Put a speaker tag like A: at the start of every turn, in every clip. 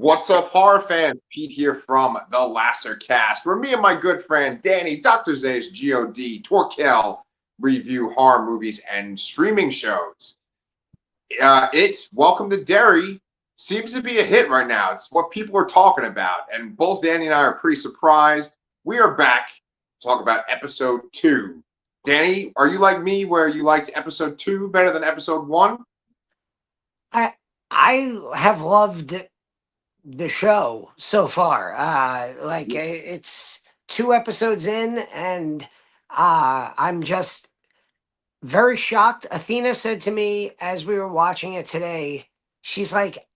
A: What's up, horror fans? Pete here from the Lasser Cast, where me and my good friend Danny, Dr. Zay's God, Torkel review horror movies and streaming shows. It's Welcome to Derry seems to be a hit right now. It's what people are talking about, and both Danny and I are pretty surprised. We are back to talk about episode 2. Danny, are you like me, where you liked episode 2 better than episode 1?
B: I I have loved the show so far. It's 2 episodes in, and I'm just very shocked. Athena said to me as we were watching it today, she's like,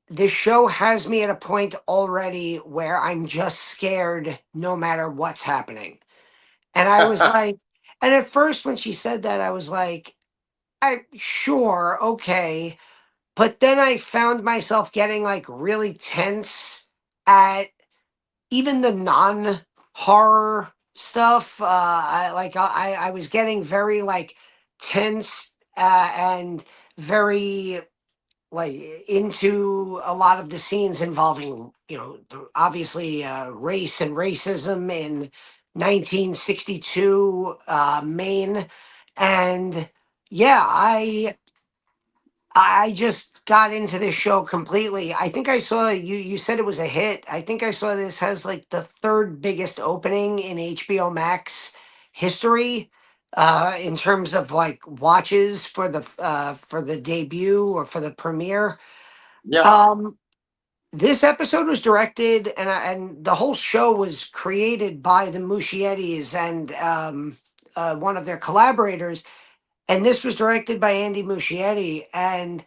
B: "This show has me at a point already where I'm just scared no matter what's happening." And I was like, and at first when she said that, I was like, "I sure okay." But then I found myself getting like really tense at even the non horror stuff. I was getting very like tense and very like into a lot of the scenes involving obviously race and racism in 1962 Maine, and yeah, I just got into this show completely. I think I saw you. You said it was a hit. I think I saw this has like the third biggest opening in HBO Max history, in terms of like watches for the debut or for the premiere.
A: Yeah,
B: Um, this episode was directed and the whole show was created by the Muschiettis and one of their collaborators. And this was directed by Andy Muschietti, and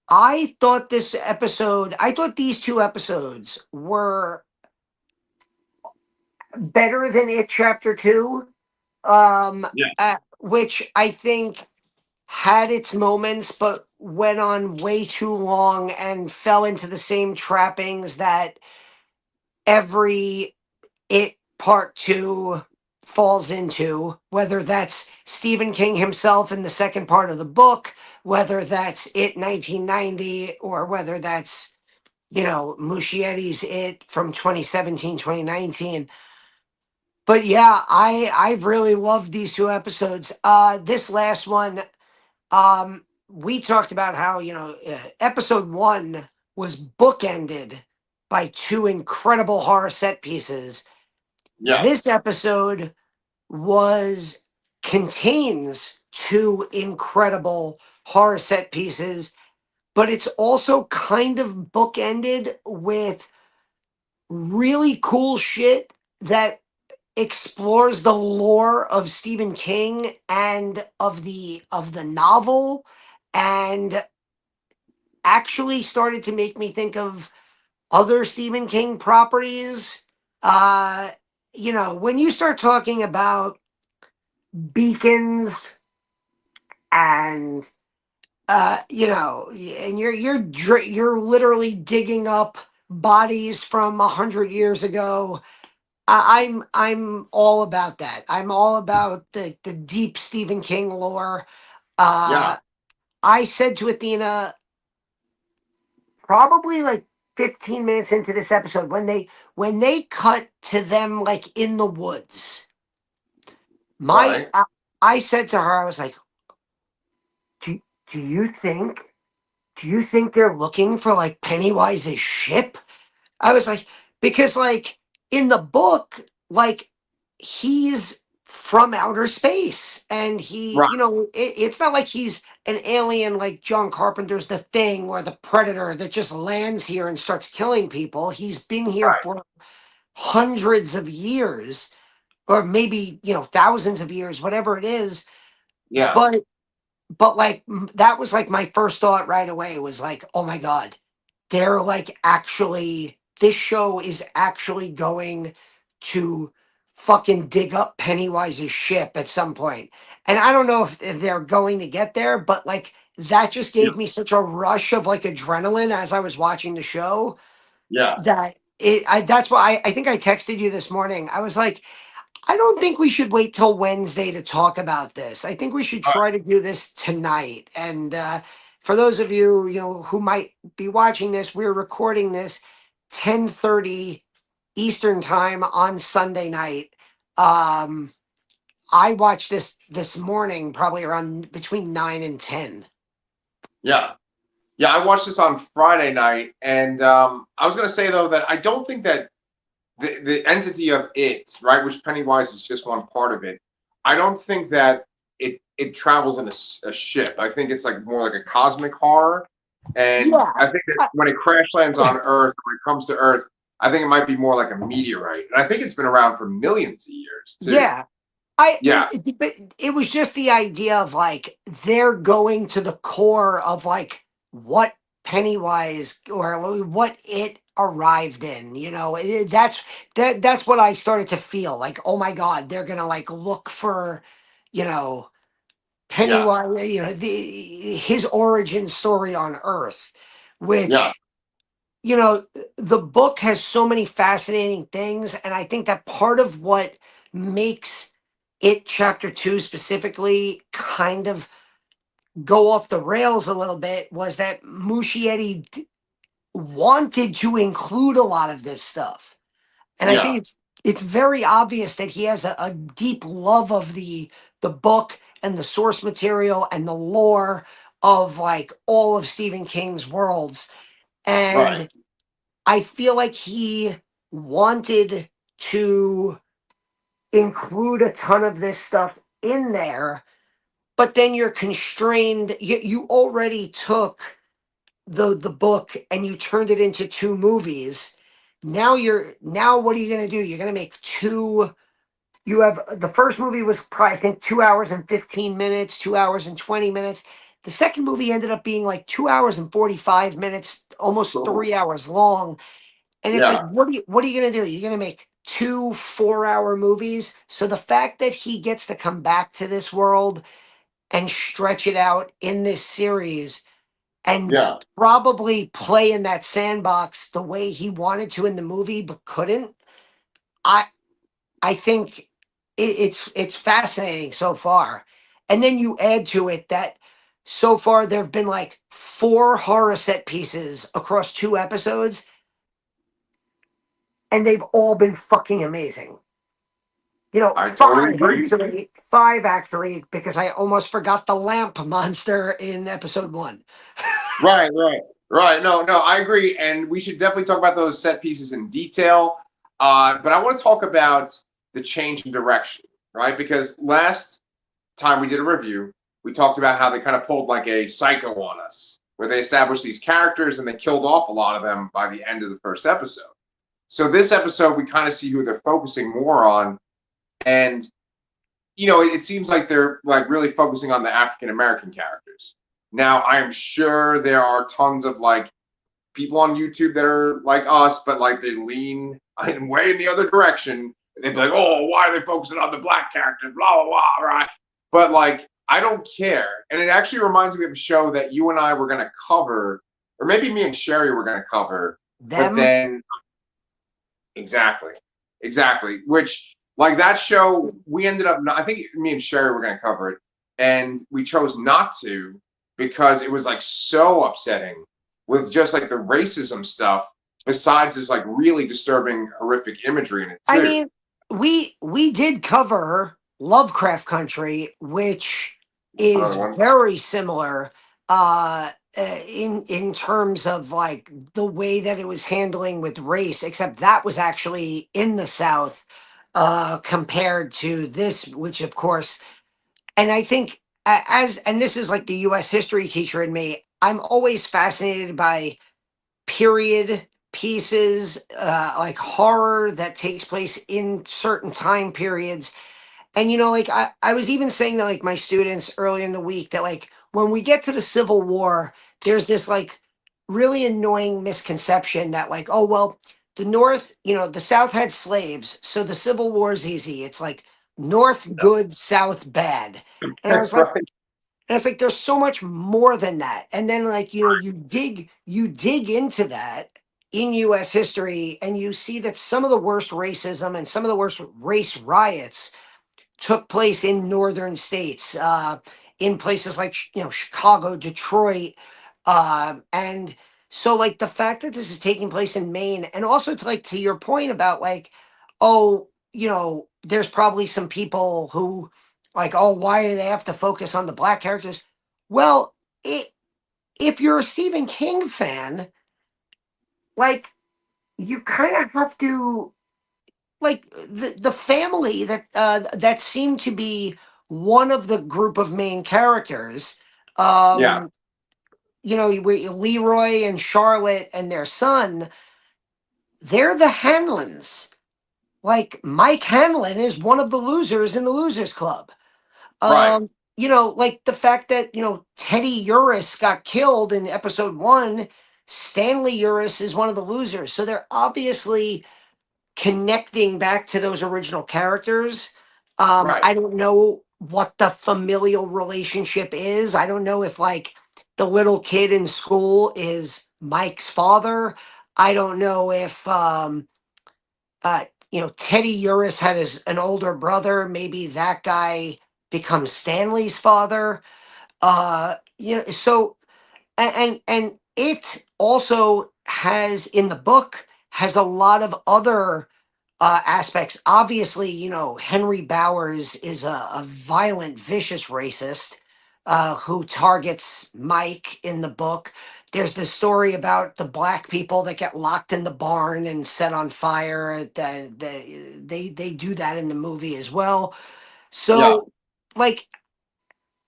B: I thought these 2 episodes were better than It Chapter 2,
A: yeah,
B: which I think had its moments, but went on way too long and fell into the same trappings that every It Part 2 falls into, whether that's Stephen King himself in the second part of the book, whether that's It 1990, or whether that's Muschietti's It from 2017, 2019. But yeah, I've really loved these 2 episodes. This last one, we talked about how, episode 1 was bookended by 2 incredible horror set pieces.
A: yeah,
B: This episode was contains 2 incredible horror set pieces, but it's also kind of bookended with really cool shit that explores the lore of Stephen King and of the novel, and actually started to make me think of other Stephen King properties. Uh when you start talking about beacons and and you're literally digging up bodies from 100 years ago. I'm all about that. I'm all about the deep Stephen King lore.
A: yeah.
B: Uh, I said to Athena probably like 15 minutes into this episode, when they cut to them like in the woods. My
A: Right.
B: I said to her, I was like, do, do you think do you think they're looking for like Pennywise's ship? I was like, because like in the book, like he's from outer space, and
A: Right.
B: it's not like he's an alien like John Carpenter's The Thing or the Predator that just lands here and starts killing people. He's been here
A: Right.
B: for hundreds of years, or maybe, thousands of years, whatever it is.
A: Yeah.
B: But like that was like my first thought right away, was like, oh my god, they're like actually this show is actually going to fucking dig up Pennywise's ship at some point. And I don't know if they're going to get there, but like that just
A: Yeah.
B: gave me such a rush of like adrenaline as I was watching the show,
A: Yeah.
B: that that's why I think I texted you this morning. I was like, I don't think we should wait till Wednesday to talk about this. I think we should
A: Right.
B: try to do this tonight. And for those of you, who might be watching this, we're recording this 10:30 Eastern time on Sunday night. Um, I watched this morning, probably around between 9 and 10.
A: Yeah. Yeah, I watched this on Friday night, and I was gonna say though that I don't think that the entity of it, right, which Pennywise is just one part of it. I don't think that it travels in a ship. I think it's like more like a cosmic horror, and
B: Yeah.
A: I think that when it crash lands on Earth, when it comes to Earth, I think it might be more like a meteorite, and I think it's been around for millions of years too.
B: Yeah.
A: Yeah,
B: But it was just the idea of like they're going to the core of like what Pennywise or what it arrived in. That's what I started to feel like. Oh my God, they're gonna like look for, you know,
A: yeah,
B: Pennywise. His origin story on Earth,
A: yeah,
B: which the book has so many fascinating things, and I think that part of what makes it chapter 2 specifically kind of go off the rails a little bit was that Muschietti wanted to include a lot of this stuff. And I
A: yeah.
B: think it's very obvious that he has a deep love of the book and the source material and the lore of like all of Stephen King's worlds.
A: Right.
B: And I feel like he wanted to include a ton of this stuff in there, but then you're constrained. You already took the book and you turned it into two movies. Now what are you gonna do? You're gonna make two. You have the first movie was probably I think 2 hours and 15 minutes, 2 hours and 20 minutes. The second movie ended up being like 2 hours and 45 minutes, almost
A: Oh,
B: 3 hours long. And it's like,
A: yeah.
B: what are you gonna do? You're gonna make two 4-hour movies. So the fact that he gets to come back to this world and stretch it out in this series and
A: Yeah.
B: probably play in that sandbox the way he wanted to in the movie but couldn't, I I think it's fascinating so far. And then you add to it that so far there have been like four horror set pieces across two episodes, and they've all been fucking amazing.
A: I totally
B: Five
A: agree.
B: actually, five actually, because I almost forgot the lamp monster in episode one.
A: Right, right, right. No, no, I agree, and we should definitely talk about those set pieces in detail. But I want to talk about the change in direction, right? Because last time we did a review, we talked about how they kind of pulled like a psycho on us, where they established these characters and they killed off a lot of them by the end of the first episode. So this episode, we kind of see who they're focusing more on, and it seems like they're like really focusing on the African American characters. Now, I'm sure there are tons of like people on YouTube that are like us, but like they lean way in the other direction. And they'd be like, "Oh, why are they focusing on the black characters?" Blah blah blah, right? But like, I don't care. And it actually reminds me of a show that you and I were gonna cover, or maybe me and Sherry were gonna cover. But
B: Them,
A: then exactly. Exactly. Which like that show, we ended up not, I think me and Sherry were gonna cover it, and we chose not to because it was like so upsetting with just like the racism stuff, besides this like really disturbing, horrific imagery in it
B: I
A: too.
B: mean, we did cover Lovecraft Country, which is
A: Another one.
B: very similar in terms of like the way that it was handling with race, except that was actually in the South compared to this, which of course, and I think as and this is like the U.S. history teacher in me, I'm always fascinated by period pieces, like horror that takes place in certain time periods. And like I was even saying to like my students earlier in the week that like when we get to the Civil War, there's this like really annoying misconception that like, oh well, the North, the South had slaves, so the Civil War is easy. It's like North good, South bad. And I was like,
A: Right.
B: and it's like there's so much more than that. And then like, you dig into that in US history and you see that some of the worst racism and some of the worst race riots took place in northern states, in places like Chicago, Detroit, and so like the fact that this is taking place in Maine, and also to like to your point about like, oh, there's probably some people who like, oh, why do they have to focus on the black characters? Well, if you're a Stephen King fan, like you kind of have to like the family that seemed to be one of the group of main characters.
A: Yeah.
B: Um, Leroy and Charlotte and their son, they're the Hanlons. Like Mike Hanlon is one of the losers in the Losers Club.
A: Right.
B: Like the fact that, Teddy Uris got killed in episode one, Stanley Uris is one of the losers. So they're obviously connecting back to those original characters.
A: Right.
B: I don't know what the familial relationship is. I don't know if like the little kid in school is Mike's father. I don't know if Teddy Uris had an older brother. Maybe that guy becomes Stanley's father. So and it also has in the book has a lot of other aspects. Obviously, Henry Bowers is a violent, vicious racist who targets Mike in the book. There's the story about the black people that get locked in the barn and set on fire. They do that in the movie as well.
A: Yeah.
B: So, like,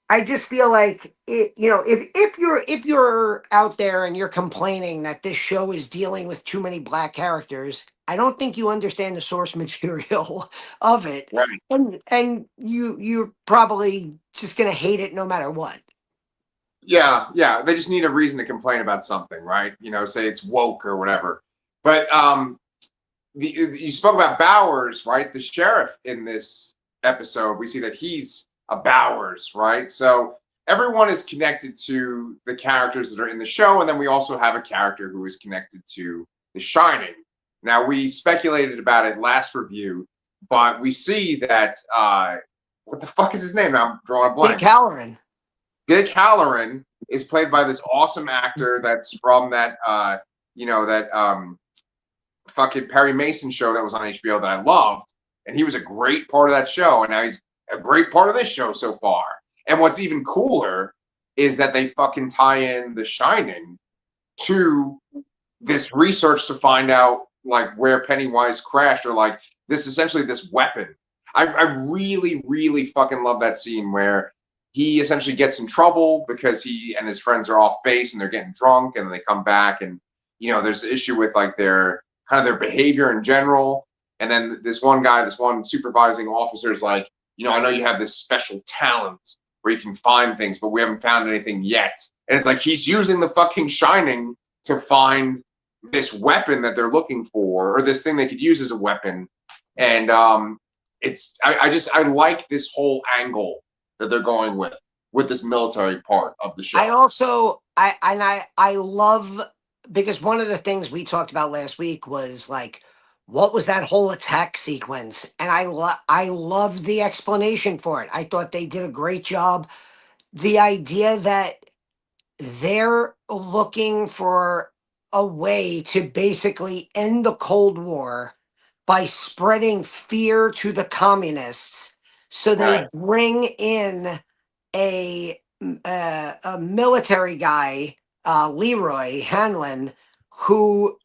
B: I just feel like if you're out there and you're complaining that this show is dealing with too many black characters, I don't think you understand the source material of it,
A: Right.
B: and you're probably just gonna hate it no matter what.
A: Yeah. Yeah. They just need a reason to complain about something, right? Say it's woke or whatever. But you spoke about Bowers, right? The sheriff in this episode, we see that he's a Bowers, right? So everyone is connected to the characters that are in the show, and then we also have a character who is connected to The Shining. Now we speculated about it last review, but we see that what the fuck is his name? Now I'm drawing a
B: Dick
A: blank.
B: Halloran.
A: Dick Halloran is played by this awesome actor that's from that that fucking Perry Mason show that was on HBO that I loved, and he was a great part of that show, and now he's a great part of this show so far. And what's even cooler is that they fucking tie in The Shining to this research to find out like where Pennywise crashed, or like this weapon. I really, really fucking love that scene where he essentially gets in trouble because he and his friends are off base and they're getting drunk, and they come back, and there's an issue with like their kind of their behavior in general. And then this one supervising officer is like, I know you have this special talent where you can find things, but we haven't found anything yet. And it's like he's using the fucking Shining to find this weapon that they're looking for, or this thing they could use as a weapon. And I like this whole angle that they're going with this military part of the
B: I
A: show.
B: also I love, because one of the things we talked about last week was like, what was that whole attack sequence? And I love the explanation for it. I thought they did a great job. The idea that they're looking for a way to basically end the Cold War by spreading fear to the communists. So they
A: Right.
B: bring in a military guy, Leroy Hanlon, who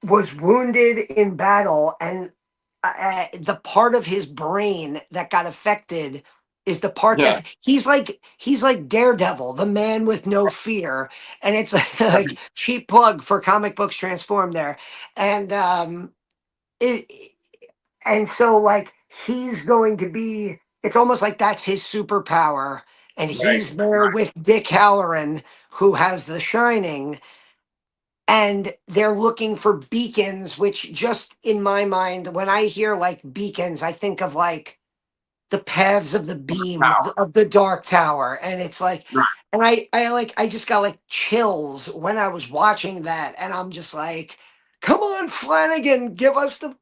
B: was wounded in battle, and the part of his brain that got affected is the part
A: Yeah.
B: that he's like Daredevil, the man with no fear, and it's like cheap plug for comic books transform there, and it, and so like he's going to be. It's almost like that's his superpower, and
A: Right.
B: he's there with Dick Halloran, who has The Shining, and they're looking for beacons, which just in my mind, when I hear like beacons, I think of like the paths of the beam
A: Power.
B: of the dark tower. And it's like,
A: Right.
B: and I just got like chills when I was watching that. And I'm just like, come on, Flanagan, give us the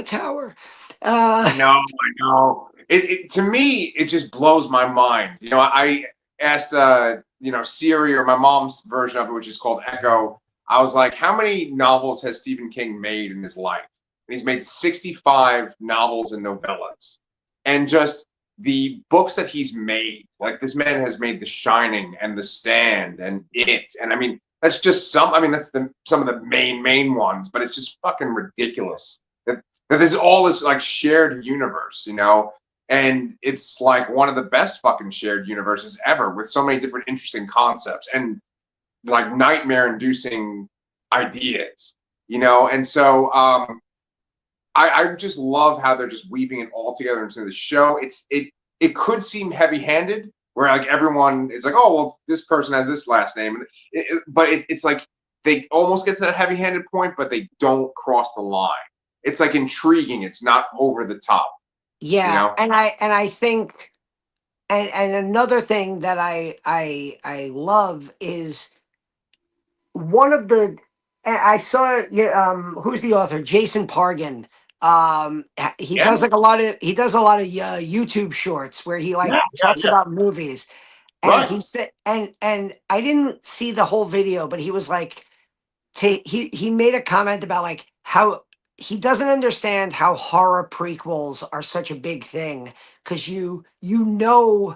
B: tower.
A: I know. I know. To me, it just blows my mind. asked Siri, or my mom's version of it, which is called Echo. I was like, how many novels has Stephen King made in his life? And he's made 65 novels and novellas. And just the books that he's made, like this man has made The Shining and The Stand and It. And I mean, that's just that's some of the main ones, but it's just fucking ridiculous that there's all this like shared universe, and it's like one of the best fucking shared universes ever, with so many different interesting concepts and like nightmare inducing ideas, and so I just love how they're just weaving it all together into the show. It could seem heavy handed, where like everyone is like, oh well, this person has this last name, but it's like they almost get to that heavy handed point, but they don't cross the line. It's like intriguing. It's not over the top, you
B: Yeah,
A: know.
B: and I think, and another thing that I love is one of the I saw, who's the author, Jason Pargin. He
A: Yeah,
B: does like a lot of YouTube shorts where he
A: yeah,
B: like talks
A: yeah.
B: about movies. And
A: Right,
B: he said, and I didn't see the whole video, but he was like, he made a comment about like how he doesn't understand how horror prequels are such a big thing, because you know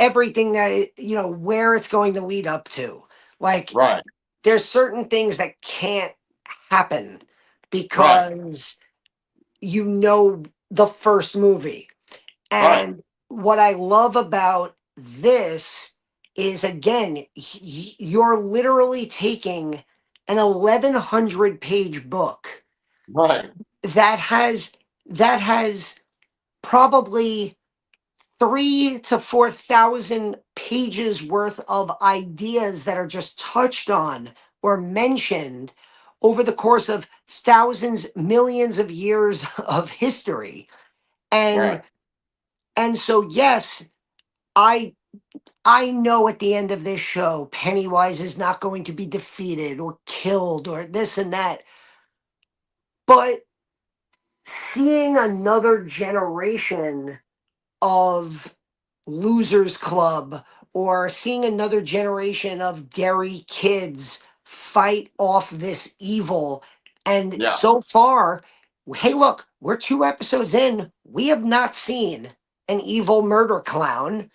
B: everything where it's going to lead up to. Like,
A: right,
B: there's certain things that can't happen
A: right,
B: because the first movie.
A: right,
B: And what I love about this is, again, you're literally taking an 1,100 page book
A: right.
B: that has probably 3 to 4,000 pages worth of ideas that are just touched on or mentioned over the course of thousands, millions of years of history. And
A: Right.
B: so, yes, I I know at the end of this show, Pennywise is not going to be defeated or killed or this and that. But seeing another generation of Losers Club, or seeing another generation of Derry kids fight off this evil. And
A: Yeah,
B: so far, hey, look, we're 2 episodes in. We have not seen an evil murder clown.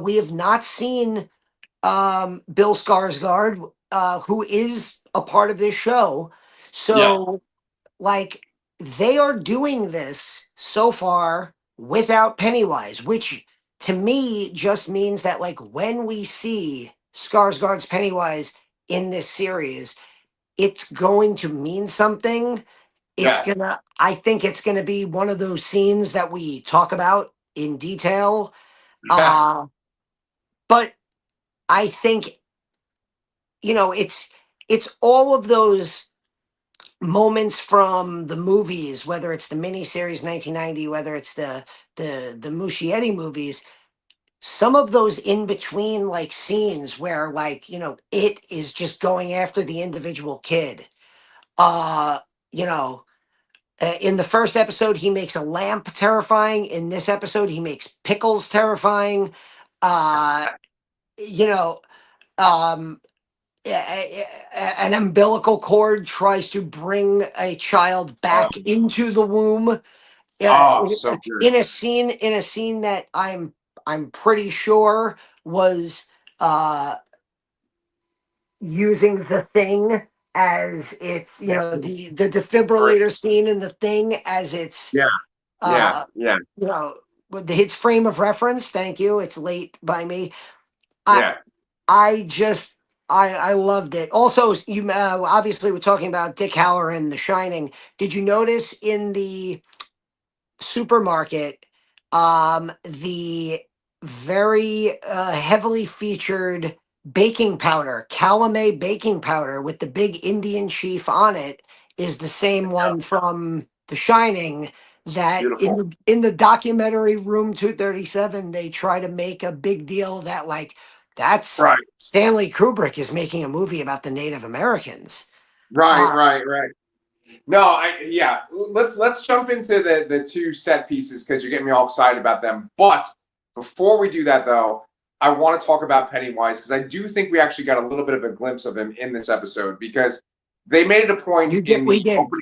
B: We have not seen Bill Skarsgård, who is a part of this show.
A: yeah,
B: So, like, they are doing this so far without Pennywise, which to me just means that, like, when we see Skarsgård's Pennywise in this series, it's going to mean something.
A: yeah,
B: I think it's gonna be one of those scenes that we talk about in detail.
A: yeah,
B: Uh, but I think, it's all of those moments from the movies, whether it's the miniseries 1990, whether it's the Muschietti movies. Some of those in between like scenes where, like, it is just going after the individual kid. Uh, you know, in the first episode, he makes a lamp terrifying. In this episode, he makes pickles terrifying. Uh, you know, um, an umbilical cord tries to bring a child back
A: um,
B: into the womb,
A: oh, so good.
B: in a scene that I'm pretty sure was uh using the thing as its, the defibrillator scene in the thing as its,
A: Yeah, yeah,
B: uh
A: yeah,
B: with its frame of reference. Thank you, it's late by me. I
A: yeah.
B: I just I loved it. Also, you obviously we're talking about Dick Halloran, The Shining. Did you notice in the supermarket, the very heavily featured baking powder, Calumet baking powder with the big Indian chief on it, is the same
A: Yeah.
B: one from The Shining. That in
A: Beautiful.
B: the documentary Room 237, they try to make a big deal that, like, that's
A: Right,
B: Stanley Kubrick is making a movie about the Native Americans.
A: right,
B: Uh,
A: right, right. No, yeah. Let's jump into the two set pieces because you're getting me all excited about them. But before we do that, though, I want to talk about Pennywise because I do think we actually got a little bit of a glimpse of him in this episode because they made it a point
B: You did.
A: in
B: We
A: the
B: did.
A: opening.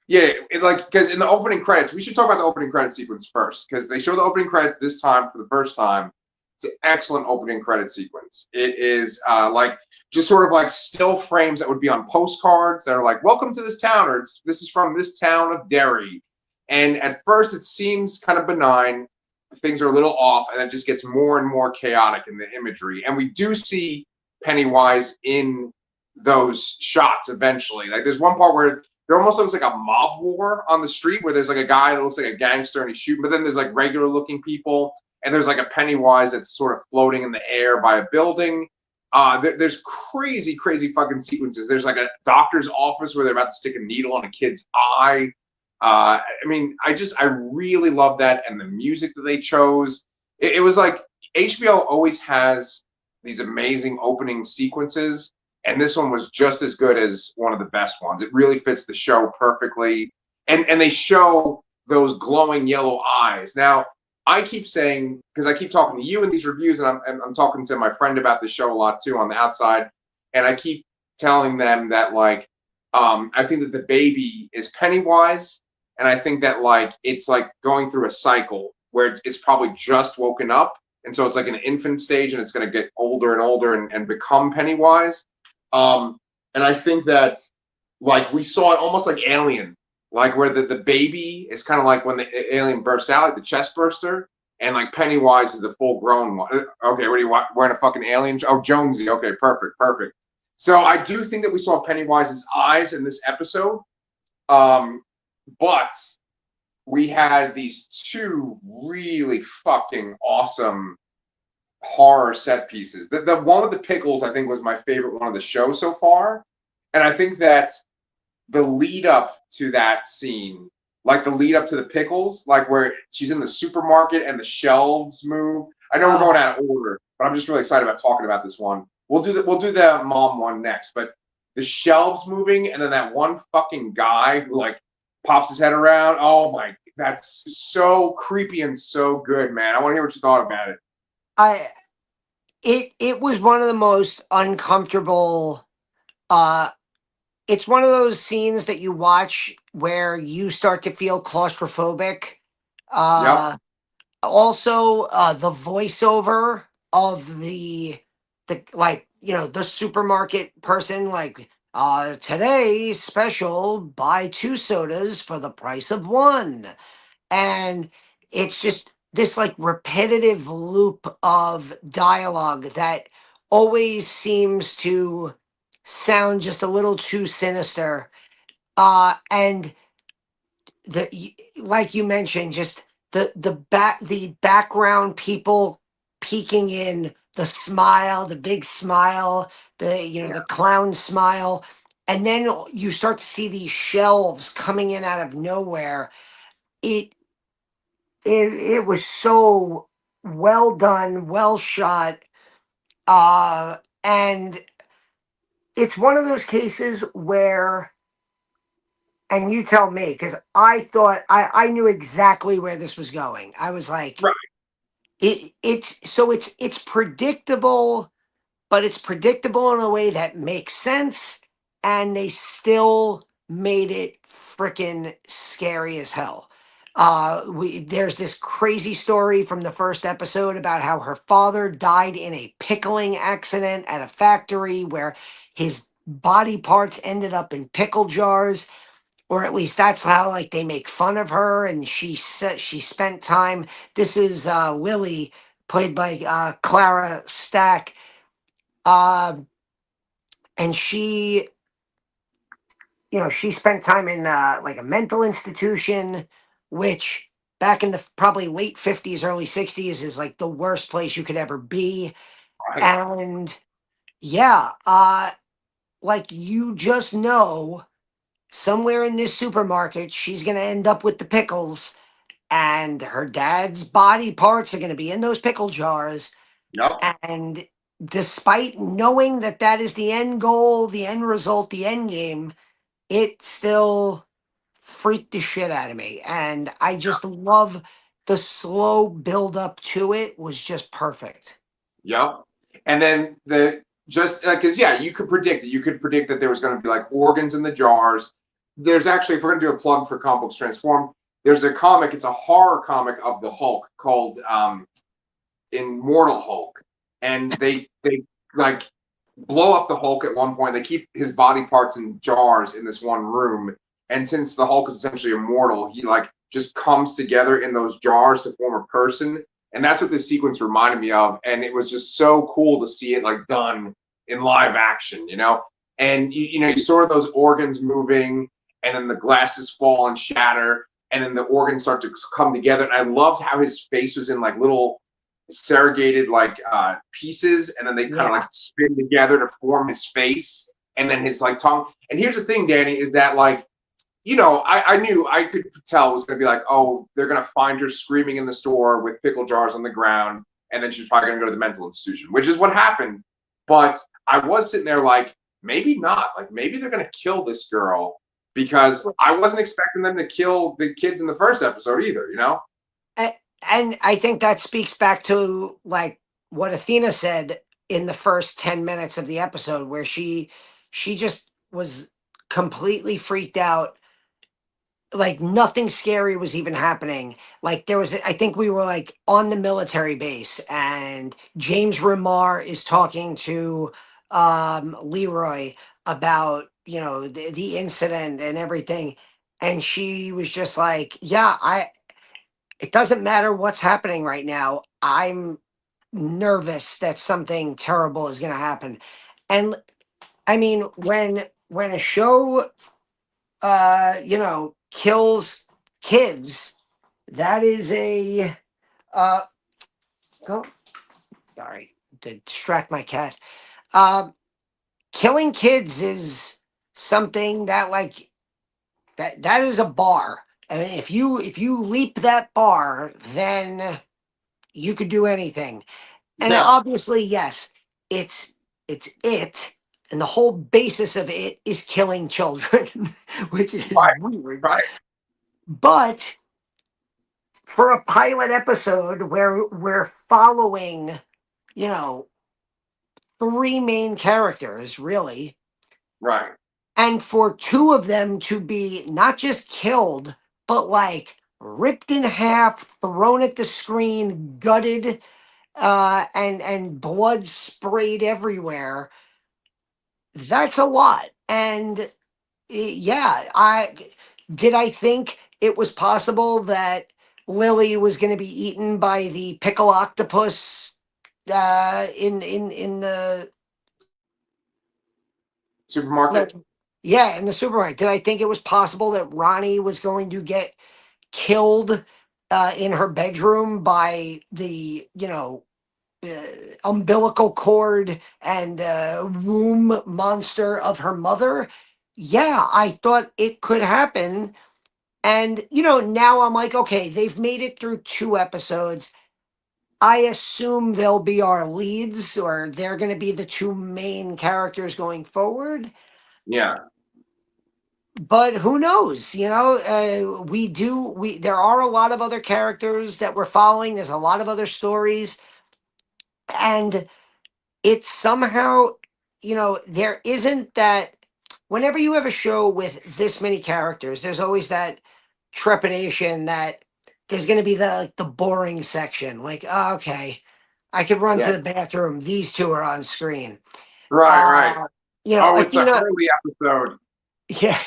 A: Yeah, like because in the opening credits, we should talk about the opening credit sequence first because they show the opening credits this time for the first time. It's an excellent opening credit sequence. It is like just sort of like still frames that would be on postcards that are like "Welcome to this town" or "This is from this town of Derry." And at first, it seems kind of benign. Things are a little off, and it just gets more and more chaotic in the imagery. And we do see Pennywise in those shots eventually. Like there's one part where there almost looks like a mob war on the street where there's like a guy that looks like a gangster and he's shooting, but then there's like regular looking people, and there's like a Pennywise that's sort of floating in the air by a building. There's crazy, crazy fucking sequences. There's like a doctor's office where they're about to stick a needle in a kid's eye. I mean, I really love that, and the music that they chose. It was like HBO always has these amazing opening sequences, and this one was just as good as one of the best ones. It really fits the show perfectly, and they show those glowing yellow eyes. Now, I keep saying because I keep talking to you in these reviews, and I'm talking to my friend about the show a lot too on the outside, and I keep telling them that like I think that the baby is Pennywise, and I think that like it's like going through a cycle where it's probably just woken up, and so it's like an infant stage, and it's going to get older and older and become Pennywise. Um, and I think that like we saw it almost like Alien, like where the baby is kind of like when the alien bursts out, like the chest burster, and like Pennywise is the full grown one. Okay, what are you wearing a fucking alien? Oh, Jonesy. Okay, perfect, perfect. So I do think that we saw Pennywise's eyes in this episode, but we had these two really fucking awesome horror set pieces. The one with the pickles, I think, was my favorite one of the show so far. And I think that the lead up to that scene, like the lead up to the pickles, like where she's in the supermarket and the shelves move. I know we're
B: Oh,
A: going out of order, but I'm just really excited about talking about this one. We'll do the mom one next, but the shelves moving and then that one fucking guy who like pops his head around. Oh my, that's so creepy and so good, man. I want to hear what you thought about it.
B: I it was one of the most uncomfortable. Uh, it's one of those scenes that you watch where you start to feel claustrophobic.
A: Yep.
B: Uh, Also, the voiceover of the like the supermarket person, like today special, buy two sodas for the price of one. And it's just this like repetitive loop of dialogue that always seems to sound just a little too sinister. And like you mentioned, just the background people peeking in, the smile, the big smile, the clown smile, and then you start to see these shelves coming in out of nowhere. It it it was so well done, well shot. And it's one of those cases where, and you tell me, because I thought I knew exactly where this was going. I was like,
A: Right.
B: it's predictable, but it's predictable in a way that makes sense, and they still made it freaking scary as hell. There's this crazy story from the first episode about how her father died in a pickling accident at a factory where his body parts ended up in pickle jars, or at least that's how like they make fun of her. And she said she spent time. This is Lily, played by Clara Stack, uh, and she spent time in like a mental institution, which back in the probably late 50s, early 60s is like the worst place you could ever be.
A: Right.
B: And yeah, like you just know somewhere in this supermarket she's going to end up with the pickles, and her dad's body parts are going to be in those pickle jars.
A: Yep.
B: And despite knowing that that is the end goal, the end result, the end game, it still freaked the shit out of me. And I just love the slow build up to it was just perfect.
A: Yep. And then the just because yeah, you could predict it. You could predict that there was going to be like organs in the jars. There's actually, if we're going to do a plug for Comic Books Transformed, there's a comic. It's a horror comic of the Hulk called Immortal Hulk, and they like blow up the Hulk at one point. They keep his body parts in jars in this one room, and since the Hulk is essentially immortal, he like just comes together in those jars to form a person, and that's what this sequence reminded me of. And it was just so cool to see it like done in live action, you know. And you know, you saw those organs moving, and then the glasses fall and shatter, and then the organs start to come together. And I loved how his face was in like little surrogated like pieces, and then they kind of like
B: Yeah,
A: spin together to form his face, and then his like tongue. And here's the thing, Danny, is that like, you know, I knew, I could tell it was going to be like, oh, they're going to find her screaming in the store with pickle jars on the ground, and then she's probably going to go to the mental institution, which is what happened. But I was sitting there like, maybe not. Like, maybe they're going to kill this girl, because I wasn't expecting them to kill the kids in the first episode either, you know?
B: A- and I think that speaks back to like what Athena said in the first 10 minutes of the episode, where she just was completely freaked out, like nothing scary was even happening. Like there was, I think we were like on the military base, and James Remar is talking to Leroy about, you know, the incident and everything, and she was just like, yeah, I it doesn't matter what's happening right now, I'm nervous that something terrible is going to happen. And I mean, when a show you know, kills kids, that is a uh oh, sorry to distract my cat. Um Killing kids is something that like that is a bar. I mean, if you leap that bar, then you could do anything. And
A: Yeah.
B: obviously, yes, it's it's it, and the whole basis of it is killing children, which is
A: Right.
B: weird.
A: Right.
B: But for a pilot episode where we're following, you know, three main characters, really,
A: Right.
B: and for two of them to be not just killed, but like ripped in half, thrown at the screen, gutted, and blood sprayed everywhere, that's a lot. And yeah, I think it was possible that Lily was going to be eaten by the pickle octopus in the like,
A: Supermarket.
B: yeah, in the supermarket. Did I think it was possible that Ronnie was going to get killed in her bedroom by the, you know, uh, umbilical cord and womb monster of her mother? Yeah, I thought it could happen. And, you know, now I'm like, okay, they've made it through two episodes. I assume they'll be our leads, or they're going to be the two main characters going forward.
A: Yeah.
B: But who knows? You know, there are a lot of other characters that we're following. There's a lot of other stories. And it's somehow, you know, there isn't that, whenever you have a show with this many characters, there's always that trepidation that there's going to be the boring section, like, oh, okay, I could run to
A: Yeah.
B: the bathroom, these two are on screen.
A: Right. Right.
B: uh you know,
A: Oh, it's a
B: Athena,
A: Hurley episode.
B: yeah,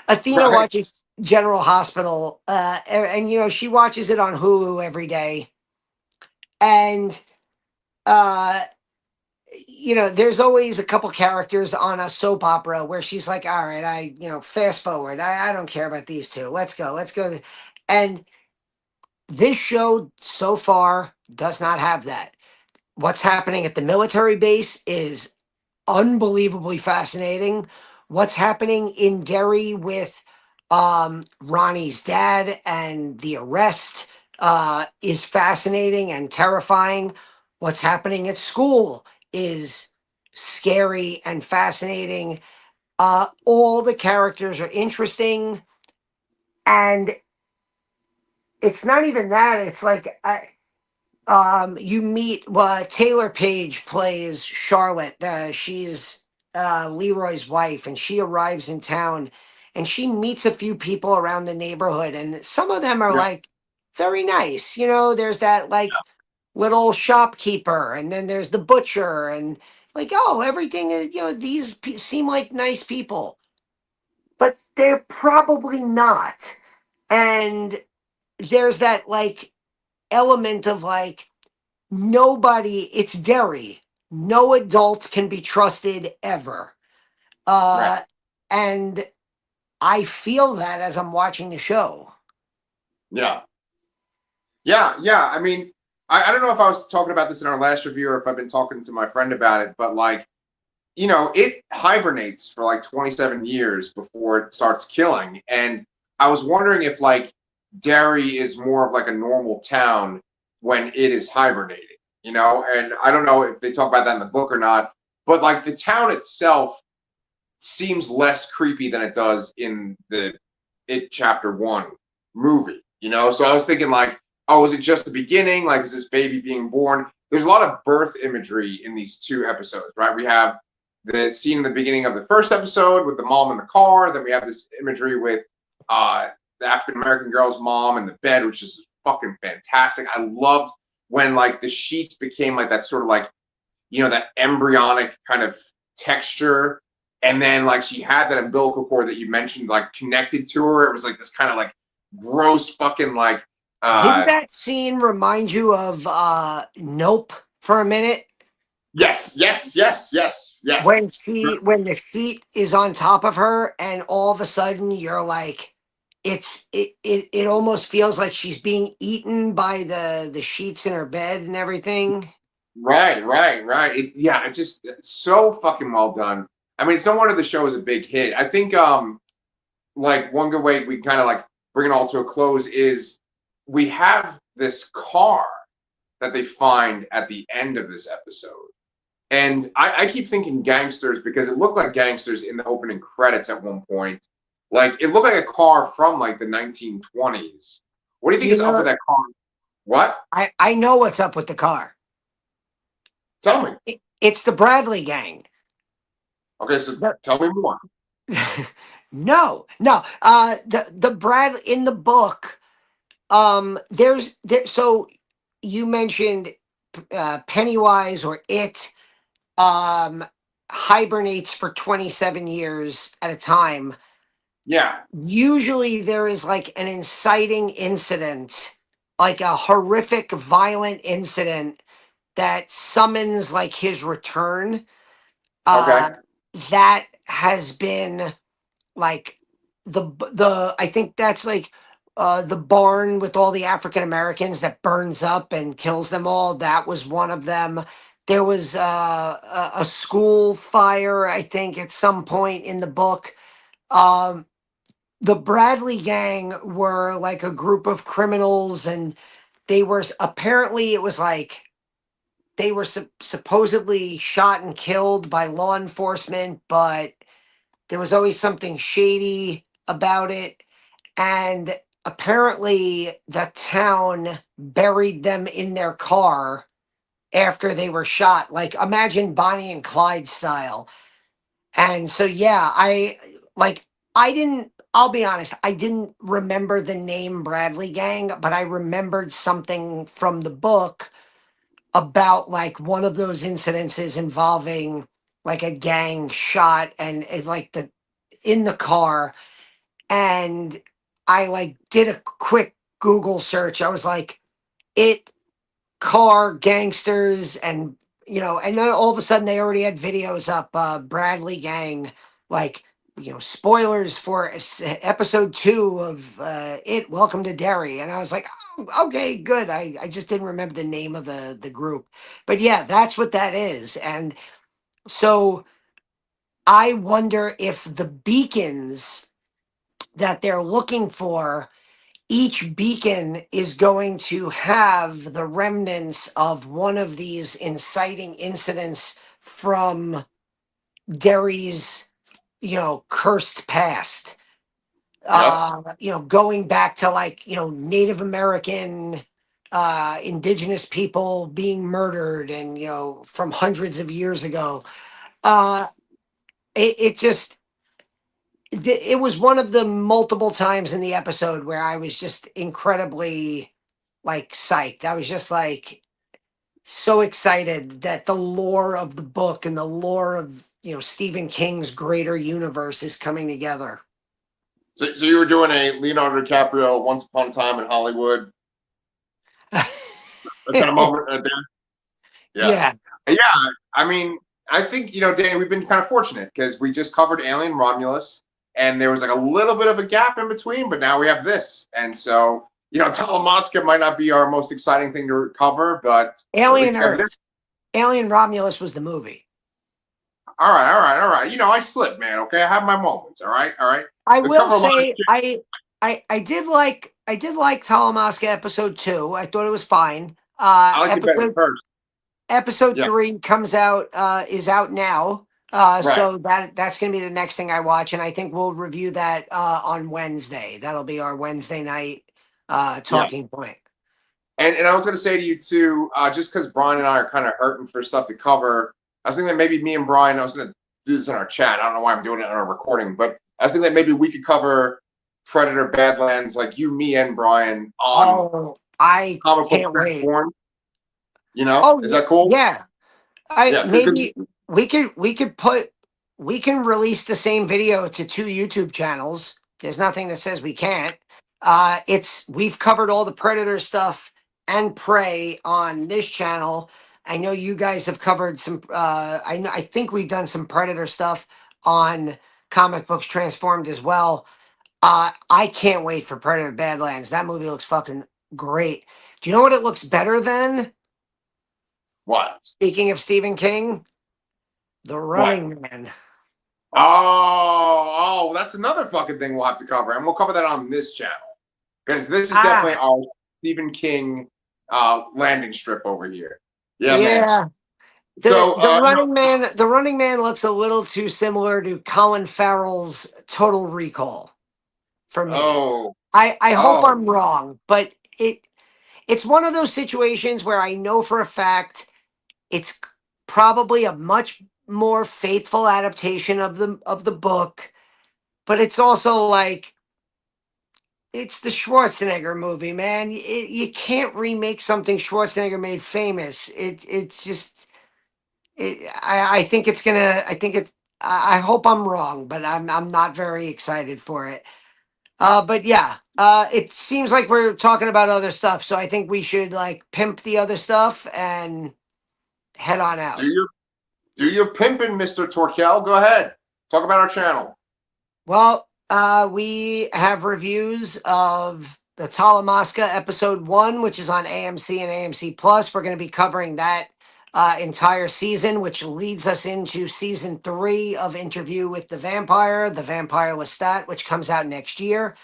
B: Athena
A: Right.
B: watches General Hospital, and you know, she watches it on Hulu every day. And uh you know, there's always a couple characters on a soap opera where she's like, all right, you know, fast forward. I don't care about these two. Let's go. Let's go. And this show so far does not have that. What's happening at the military base is unbelievably fascinating. What's happening in Derry with Ronnie's dad and the arrest is fascinating and terrifying. What's happening at school is scary and fascinating. All the characters are interesting, and it's not even that. It's like You meet Taylor Page plays Charlotte. She's Leroy's wife, and she arrives in town, and she meets a few people around the neighborhood, and some of them are
A: Yeah,
B: like very nice. You know, there's that like little shopkeeper, and then there's the butcher, and like, oh, everything is, these seem like nice people, but they're probably not. And there's that like element of like nobody, it's Derry. No adult can be trusted ever.
A: right.
B: Uh, and I feel that as I'm watching the show.
A: Yeah. Yeah. I mean, I don't know if I was talking about this in our last review or if I've been talking to my friend about it, but like, it hibernates for like 27 years before it starts killing. And I was wondering if like Derry is more of like a normal town when it is hibernating. And I don't know if they talk about that in the book or not, but like the town itself seems less creepy than it does in the It Chapter One movie. So I was thinking like, oh, is it just the beginning? Like, is this baby being born? There's a lot of birth imagery in these two episodes, right? We have the scene in the beginning of the first episode with the mom in the car. Then we have this imagery with the African American girl's mom in the bed, which is fucking fantastic. I loved when like the sheets became like that sort of like that embryonic kind of texture. And then like she had that umbilical cord that you mentioned, like connected to her. It was like this kind of like gross fucking like
B: Didn't that scene remind you of Nope for a minute?
A: yes.
B: When the sheet is on top of her and all of a sudden you're like it almost feels like she's being eaten by the sheets in her bed and everything.
A: Right. It's so fucking well done. I mean, it's no wonder the show is a big hit. I think like one good way we kind of like bring it all to a close is we have this car that they find at the end of this episode. And I keep thinking gangsters because it looked like gangsters in the opening credits at one point. Like it looked like a car from like the 1920s. What do you think
B: You
A: is up
B: know,
A: with that car? What?
B: I know what's up with the car.
A: Tell me.
B: It's the Bradley gang.
A: Okay, so
B: The-
A: tell me more.
B: no. The Brad in the book. There's there. So you mentioned Pennywise or it um hibernates for 27 years at a time.
A: Yeah.
B: Usually there is like an inciting incident, like a horrific violent incident that summons like his return.
A: Okay.
B: uh that has been like the I think that's like the barn with all the African Americans that burns up and kills them all. That was one of them. There was a school fire, I think, at some point in the book. Um, the Bradley gang were like a group of criminals, and they were apparently it was like they were supposedly shot and killed by law enforcement, but there was always something shady about it. And apparently, the town buried them in their car after they were shot. Like, imagine Bonnie and Clyde style. And so, yeah, I didn't, I'll be honest, I didn't remember the name Bradley Gang, but I remembered something from the book about like one of those incidences involving like a gang shot and it's like the in the car. And I like did a quick Google search. I was like, it car gangsters, and and then all of a sudden they already had videos up. Bradley Gang, like spoilers for episode 2 of it. Welcome to Derry, and I was like, oh, okay, good. I just didn't remember the name of the group, but yeah, that's what that is, and so I wonder if the beacons that they're looking for, each beacon is going to have the remnants of one of these inciting incidents from Derry's, cursed past.
A: Yep.
B: Going back to like, Native American indigenous people being murdered, and from hundreds of years ago. Uh, it just it was one of the multiple times in the episode where I was just incredibly like psyched. I was just like so excited that the lore of the book and the lore of Stephen King's greater universe is coming together.
A: So you were doing a Leonardo DiCaprio Once Upon a Time in Hollywood kind of moment right there? Yeah.
B: Yeah.
A: Yeah. I mean, I think, Danny, we've been kind of fortunate because we just covered Alien Romulus and there was like a little bit of a gap in between, but now we have this. And so, Talamasca might not be our most exciting thing to cover, but at least
B: Alien
A: we have this.
B: Earth. Alien Romulus was the movie.
A: All right, all right, all right. I slip, man. Okay. I have my moments. All right, all right.
B: I
A: We
B: will
A: cover a lot of
B: say
A: shit.
B: I did like Talamasca episode 2. I thought it was fine.
A: I like it better than first.
B: Episode
A: Yeah.
B: 3 comes out is out now.
A: Right.
B: So that's going to be the next thing I watch, and I think we'll review that on Wednesday. That'll be our Wednesday night
A: Yeah.
B: talking point.
A: And I was going to say to you too, just because Brian and I are kind of hurting for stuff to cover, I was thinking that maybe me and Brian, I was going to do this in our chat. I don't know why I'm doing it on our recording, but I was thinking that maybe we could cover Predator Badlands, like you, me, and Brian on
B: Oh, I
A: comic book
B: can't wait.
A: transform.
B: Oh
A: Is
B: yeah,
A: that cool?
B: yeah. I
A: Yeah, because
B: maybe we can release the same video to 2 YouTube channels. There's nothing that says we can't. We've covered all the Predator stuff and Prey on this channel. I know you guys have covered some. I think we've done some Predator stuff on Comic Books Transformed as well. I can't wait for Predator Badlands. That movie looks fucking great. Do you know what it looks better than?
A: what?
B: Speaking of Stephen King, The
A: What?
B: Running Man.
A: Oh, that's another fucking thing we'll have to cover, and we'll cover that on this channel because this is definitely
B: Ah,
A: our Stephen King landing strip over here. Yeah, man.
B: yeah. The
A: So,
B: the Running Man, the Running Man looks a little too similar to Colin Farrell's Total Recall for me.
A: oh,
B: I hope
A: oh,
B: I'm wrong, but it's one of those situations where I know for a fact it's probably a much more faithful adaptation of the book, but it's also like it's the Schwarzenegger movie, man. You can't remake something Schwarzenegger made famous. It's just I think it's gonna. I think it's. I hope I'm wrong, but I'm not very excited for it. But yeah, it seems like we're talking about other stuff, so I think we should like pimp the other stuff and head on
A: do
B: out.
A: your do your pimping, Mr. Torkel. Go ahead. Talk about our channel.
B: Well, we have reviews of the Talamasca episode 1, which is on AMC and AMC Plus. We're going to be covering that entire season, which leads us into season 3 of Interview with the Vampire, Lestat, which comes out next year.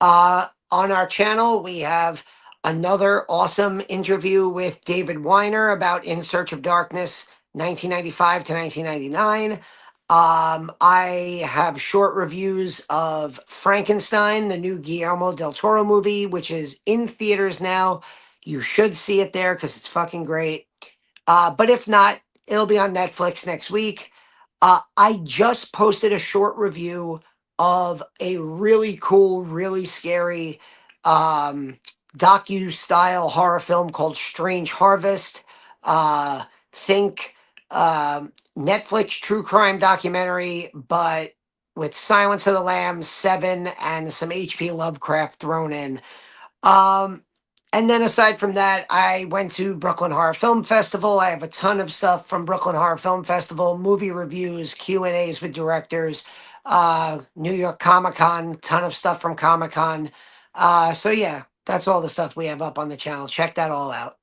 B: On our channel, we have another awesome interview with David Weiner about In Search of Darkness, 1995 to 1999. I have short reviews of Frankenstein, the new Guillermo del Toro movie, which is in theaters now. You should see it there because it's fucking great. But if not, it'll be on Netflix next week. I just posted a short review of a really cool, really scary docu-style horror film called Strange Harvest. Think Netflix true crime documentary, but with Silence of the Lambs, Seven, and some H.P. Lovecraft thrown in. Um, and then aside from that, I went to Brooklyn Horror Film Festival. I have a ton of stuff from Brooklyn Horror Film Festival, movie reviews, Q&As with directors, New York Comic Con, ton of stuff from Comic Con. So yeah, that's all the stuff we have up on the channel. Check that all out.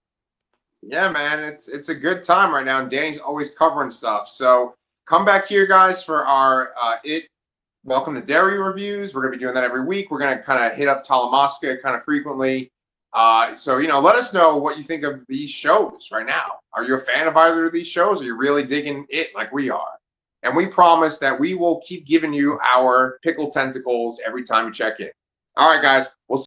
A: Yeah, man, it's a good time right now, and Danny's always covering stuff. So come back here, guys, for our Welcome to Derry reviews. We're gonna be doing that every week. We're gonna kind of hit up Talamasca kind of frequently. So let us know what you think of these shows right now. Are you a fan of either of these shows? Are you really digging it like we are? And we promise that we will keep giving you our pickle tentacles every time you check in. All right, guys. We'll